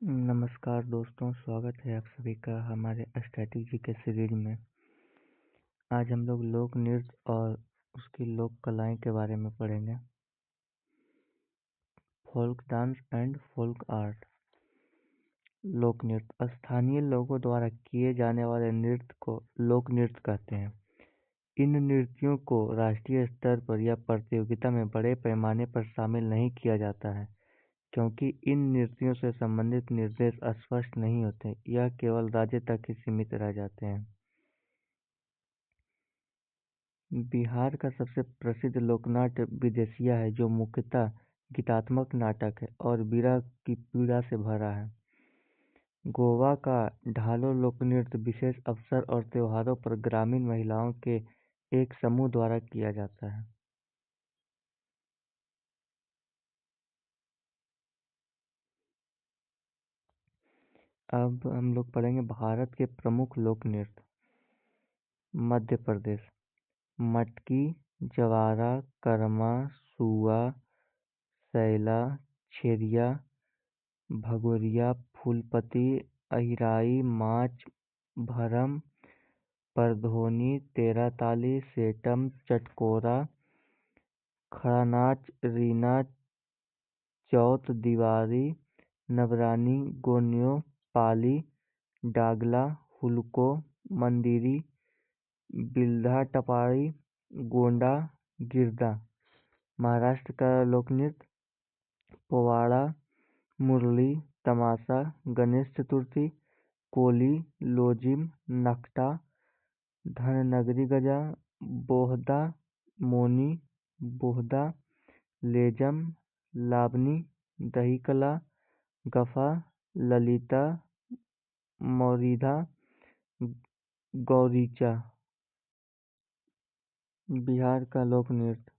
नमस्कार दोस्तों, स्वागत है आप सभी का हमारे स्ट्रैटेजी के सीरीज में। आज हम लोग लोक नृत्य और उसकी लोक कलाएं के बारे में पढ़ेंगे। Folk dance and folk art. लोक नृत्य स्थानीय लोगों द्वारा किए जाने वाले नृत्य को लोक नृत्य कहते हैं। इन नृत्यों को राष्ट्रीय स्तर पर या प्रतियोगिता में बड़े पैमाने पर शामिल नहीं किया जाता है, क्योंकि इन नृत्यों से संबंधित निर्देश स्पष्ट नहीं होते। यह केवल राज्य तक ही सीमित रह जाते हैं। बिहार का सबसे प्रसिद्ध लोकनाट्य विदेशिया है, जो मुख्यतः गीतात्मक नाटक है और विरह की पीड़ा से भरा है। गोवा का ढालो लोकनृत्य विशेष अवसर और त्योहारों पर ग्रामीण महिलाओं के एक समूह द्वारा किया जाता है। अब हम लोग पढ़ेंगे भारत के प्रमुख लोक नृत्य। मध्य प्रदेश मटकी, जवारा, कर्मा, सुआ, सैला, छेरिया, भगोरिया, फूलपति, अहिराई, माच, भरम, परधोनी, तेराताली, सेटम, चटकोरा, खड़ानाच, रीना, चौथ दीवारी, नवरानी, गोन्यो, पाली, डागला, हुलको, मंदिरी, बिल्धा टपारी, गोंडा, गिरदा। महाराष्ट्र का लोकनृत्य पोवाड़ा, मुरली, तमाशा, गणेश चतुर्थी, कोली, लोजिम, नकटा, धननगरी गजा, बोहदा, मोनी, बोहदा, लेजम, लावनी, दहीकला, गफा, ललिता, मौरीधा, गौरीचा। बिहार का लोक नृत्य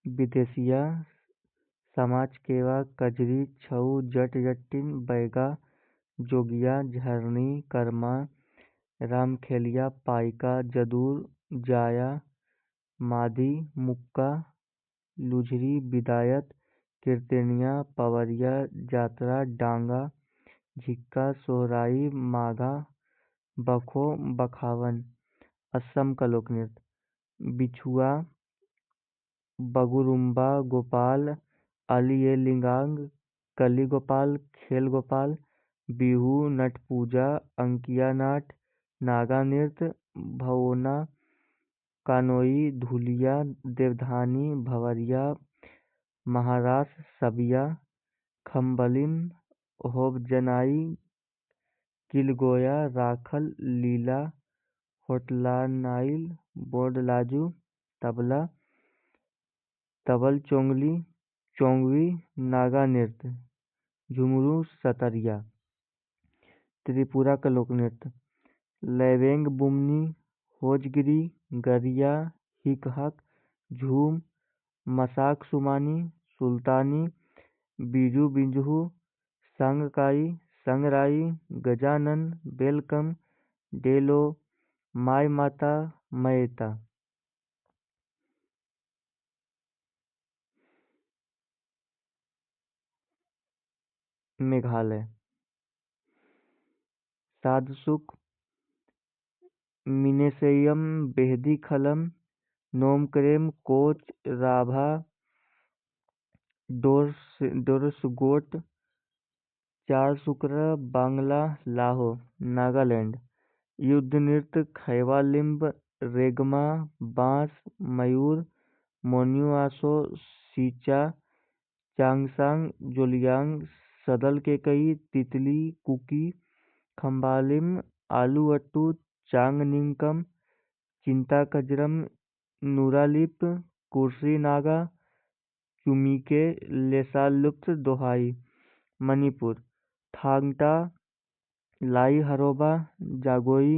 विदेशिया, समाज केवा, कजरी, छऊ, जट जटिन, बैगा, जोगिया, झरनी, कर्मा, रामखेलिया, पाइका, जदूर, जाया, मादी, मुक्का, लुझरी, बिदायत, कीर्तनिया, पवरिया, जातरा, डांगा, झिक्का, सोहराई, माघा, बखो, बखावन। असम का लोकनृत्य बिछुआ, बगुरुम्बा गोपाल, अली ए लिंगांग, कली गोपाल, खेल गोपाल, बिहू, नट पूजा, अंकिया नाट, नागा नृत्य, भवोना, कानोई, धुलिया, देवधानी, भवरिया, महारास, सबिया, खम्बलिम, होबजनाई, किलगोया, राखल, लीला, होटलानाइल, बोडलाजू, तबला, तबल चोंगली, चोंगवी, नागा नृत्य, झुमरू, सतरिया। त्रिपुरा का लोकनृत्य लैवेंग बुमनी, होजगिरी, गरिया, हिकहक, झूम, मसाक सुमानी, सुल्तानी, बीजू बिंजहू, संगकाई, संगराई, गजानन, बेलकम, डेलो, माई माता, मयता। मेघालय साधसुक, मिनेसेयम, बेहदी खलम, नोमक्रेम, कोच, राभा, डोरसगोट, चार शुक्र, बांग्ला, लाहो। नागालैंड युद्ध नृत्य खैवा लिम्ब, रेगमा, बांस, मयूर, मोन्यू आसो, सीचा, चांगसांग, जोलियांग, सदल केकई, तितली, कुकी, खम्बालिम, आलू अट्टू, चांगनिंगकम, चिंता कजरम, नूरालिप, कुर्सी नागा, चुमीके, लेसालुप्त दोहाई। मणिपुर थांगटा, लाई हरोबा, जागोई,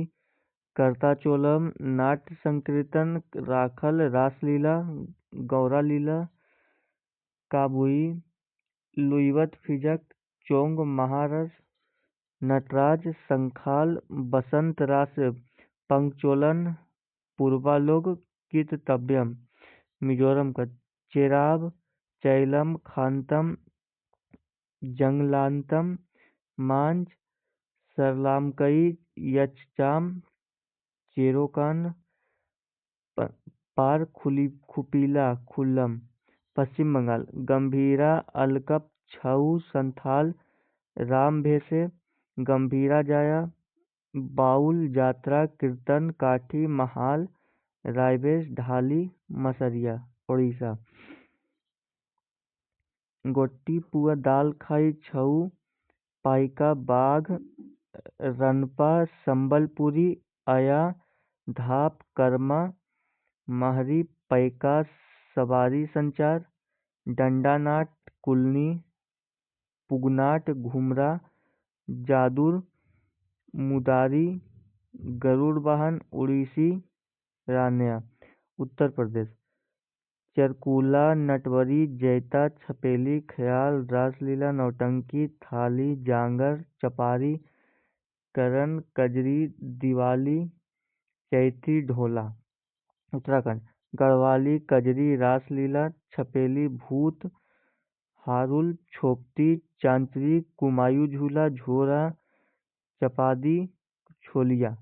करताचोलम, नाट्य संकीर्तन, राखल, रासलीला, गौरा लीला, काबुई, लुइवत फिजक, चोंग, महारस, नटराज, संखाल, बसंत रास, पंकचोलन, पूर्वालोक, किततब्यम। मिजोरम का चेराब, चैलम खांतम जंगलांतम मांझ सरलामकई यक्षचाम चेरोकान पार खुपीला खुल्लम। पश्चिम बंगाल गंभीरा अलकप छऊ संथाल राम भेसे गंभीरा जाया बाउल जात्रा कीर्तन काठी महाल रायबेश ढाली मसरिया। उड़ीसा गोट्टी पुआ दाल खाई छऊ पाइका बाघ रनपा संबलपुरी अया धाप कर्मा महरी पैका सवारी संचार डंडानाट कुलनी पुगनाट घुमरा जादूर मुदारी गरुड़ वाहन उड़ीसी रान्या। उत्तर प्रदेश चरकूला नटवरी जैता छपेली ख्याल रासलीला नौटंकी थाली जांगर चपारी करण कजरी दिवाली चैती ढोला। उत्तराखंड गढ़वाली कजरी रासलीला छपेली भूत हारुल छोपती चांचरी कुमायूं झूला झोरा चपादी छोलिया।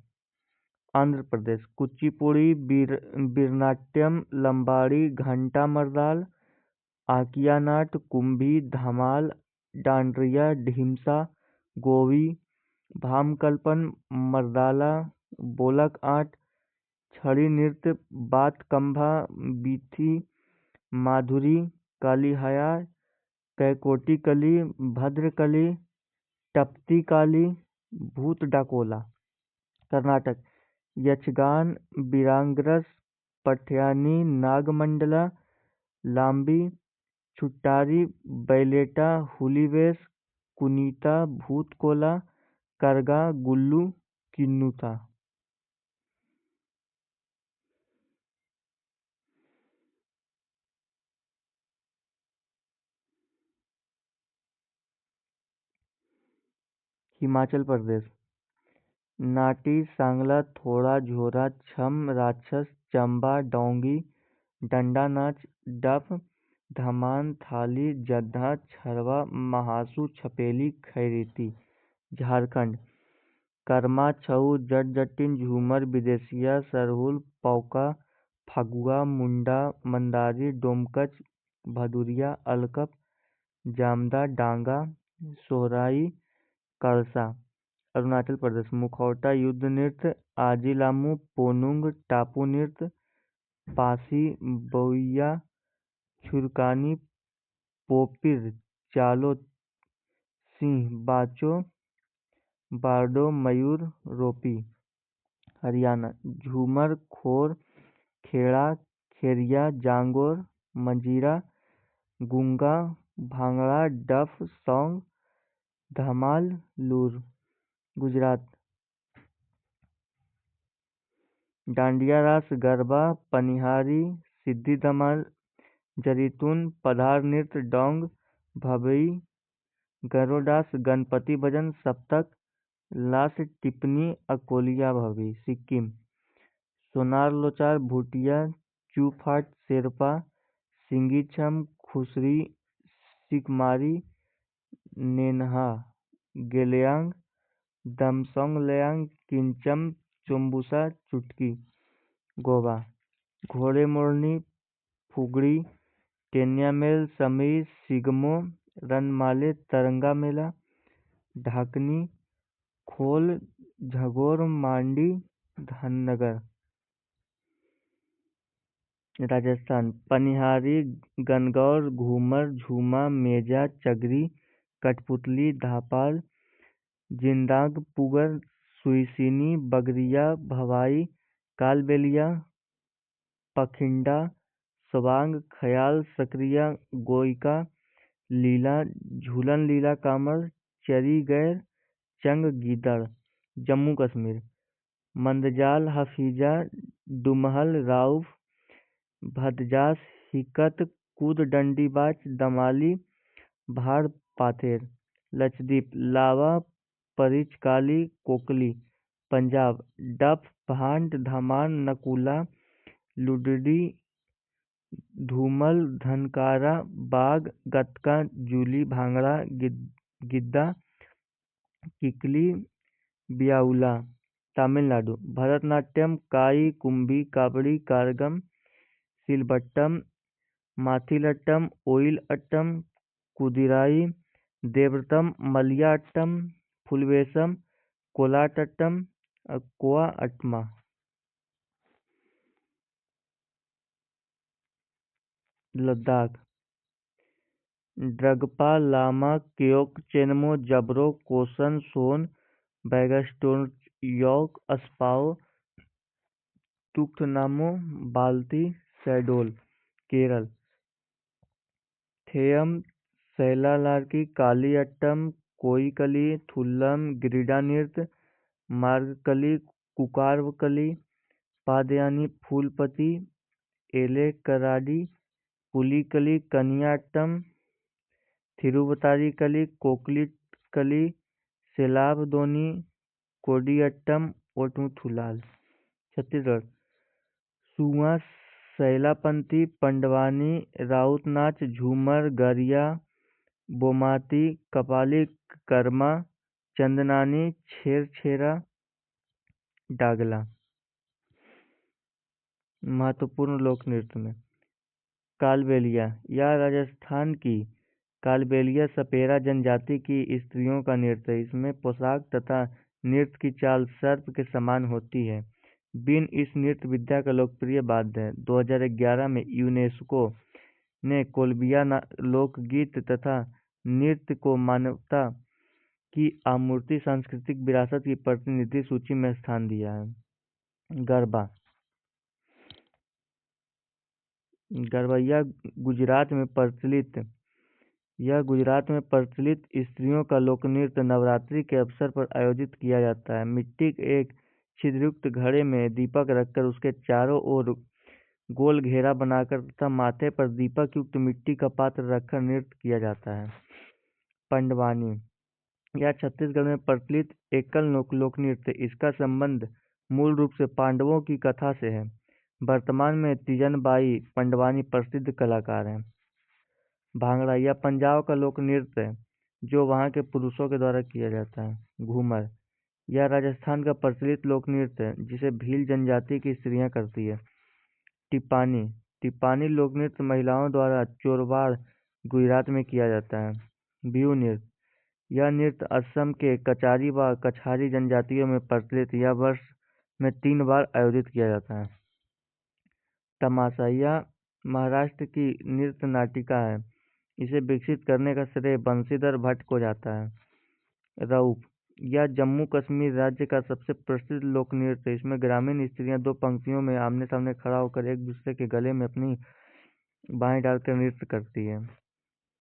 आंध्र प्रदेश कुचिपुड़ी बीरनाट्यम लंबाड़ी घंटा मर्दाल आकियानाट कुंभी धमाल डांड्रिया ढीमसा गोवी भामकल्पन मर्दाला बोलक आट छड़ी नृत्य बात कंभा बीथी माधुरी कालीहाया कैकोटी कली भद्रकली टपती काली भूत डाकोला। कर्नाटक यक्षगान बिरांगरस पठयानी नागमंडला लांबी छुट्टारी बैलेटा हुलीवेश कुनीता भूतकोला करगा गुल्लू किन्नुता। हिमाचल प्रदेश नाटी सांगला थोड़ा झोरा छम राक्षस चंबा डोंगी डंडा नाच डफ धमान थाली जद्दा छरवा महासू छपेली खैरीती। झारखंड कर्मा छऊ जट जटिन झूमर विदेशिया सरहुल पौका फगुआ मुंडा मंदारी डोमकच भदुरिया अलकप जामदा डांगा सोहराई कलसा। अरुणाचल प्रदेश मुखौटा युद्ध नृत्य आजिलामू पोनुंग टापू नृत्य पासी बोइया छुरकानी पोपिर चालो सिंह बाचो बारडो मयूर रोपी। हरियाणा झूमर खोर खेड़ा खेरिया जांगोर मंजीरा गुंगा भांगड़ा डफ सौंग धमाल लूर। गुजरात डांडिया रास गरबा पनिहारी सिद्धि धमाल जरीतून पधार नृत्य डोंग भबई गरोडास गणपति भजन सप्तक लास टिप्पणी अकोलिया भवी। सिक्किम सोनार लोचार भूटिया चूफाट शेरपा सिंगीछम खुसरी सिकमारी नेनहा गेलियांग दमसोंग लयांग किंचम चुम्बुसा चुटकी। गोवा घोड़े मोरनी फुगड़ी टेन्या मेल समीर सिगमो रनमाले तरंगा मेला ढाकनी खोल झगोर मांडी धनगर। राजस्थान पनिहारी गनगौर घूमर झूमा मेजा चगरी कठपुतली धापाल जिंदाग पुगर सुईसिनी बगरिया भवाई कालबेलिया पखिंडा स्वांग ख्याल सक्रिया गोइका लीला झूलन लीला कामर चरी गैर चंग गीदड़। जम्मू कश्मीर मंदजाल हफीजा डुमहल राउफ भदजास हिकत कूद डंडीबाज दमाली भाड़ पाथेर। लक्षद्वीप लावा परिचकाली कोकली। पंजाब डफ भांड धमान नकूला लुडडी धूमल, धनकारा, बाग, गतका, जूली, भांगड़ा, गिद्दा, किकली, बियाउला। तमिलनाडु भरतनाट्यम, काई, कुंभी, काबड़ी, कारगम, सिलबट्टम, माथिलट्टम, ओइल अट्टम, कुदिराई, देवरतम, मलयाट्टम, फुलवेशम, कोलाटट्टम, कोआ अट्टमा। लद्दाख ड्रगपा, लामा, क्योक, चेनमो, जबरो, कोसन, सोन, बैगास्टोर्योक, अस्पाओ, तुक्थनामो, बाल्ती, सैडोल। केरल थेयम, सैलालार्की, काली अट्टम, कोईकली, थुल्लम, गिरिडा नृत्य, मार्गकली, कुकारवकली, पादयानी, फूलपति, एलेकराडी, पुलिकली, कनियाट्टम, थिरुवतारीकली, कोकलीकली, सेलाबदोनी, कोडियट्टम, ओटुथुलाल। छत्तीसगढ़ सुआ, सैलापंथी, पंडवानी, राउत नाच, झूमर, गरिया, बोमाती, कपाली, कर्मा, चंदनानी, छेरछेरा, डागला। महत्वपूर्ण लोक नृत्य में कालबेलिया, यह राजस्थान की कालबेलिया सपेरा जनजाति की स्त्रियों का नृत्य है। इसमें पोशाक तथा नृत्य की चाल सर्प के समान होती है। बीन इस नृत्य विद्या का लोकप्रिय वाद्य है। 2011 में यूनेस्को ने कोलंबिया लोकगीत तथा नृत्य को मानवता की अमूर्त सांस्कृतिक विरासत की प्रतिनिधि सूची में स्थान दिया है। गरबा यह गुजरात में प्रचलित स्त्रियों का लोकनृत्य नवरात्रि के अवसर पर आयोजित किया जाता है। मिट्टी के एक छिद्रयुक्त घड़े में दीपक रखकर उसके चारों ओर गोल घेरा बनाकर तथा माथे पर दीपक युक्त मिट्टी का पात्र रखकर नृत्य किया जाता है। पंडवानी, यह छत्तीसगढ़ में प्रचलित एकल लोक नृत्य। इसका संबंध मूल रूप से पांडवों की कथा से है। वर्तमान में तीजन बाई पंडवानी प्रसिद्ध कलाकार हैं। भांगड़ा, यह पंजाब का लोक नृत्य है जो वहाँ के पुरुषों के द्वारा किया जाता है। घूमर, यह राजस्थान का प्रचलित लोक नृत्य है जिसे भील जनजाति की स्त्रियां करती है। टिप्पानी लोक नृत्य महिलाओं द्वारा चोरवाड़ गुजरात में किया जाता है। बिहू नृत्य, यह नृत्य असम के कचारी व कछारी जनजातियों में प्रचलित। यह वर्ष में 3 बार आयोजित किया जाता है। तमाशा, यह महाराष्ट्र की नृत्य नाटिका है। इसे विकसित करने का श्रेय बंशीधर भट्ट को जाता है। रऊफ, यह जम्मू कश्मीर राज्य का सबसे प्रसिद्ध लोक नृत्य है। इसमें ग्रामीण स्त्रियां 2 पंक्तियों में आमने सामने खड़ा होकर एक दूसरे के गले में अपनी बाहें डालकर नृत्य करती है।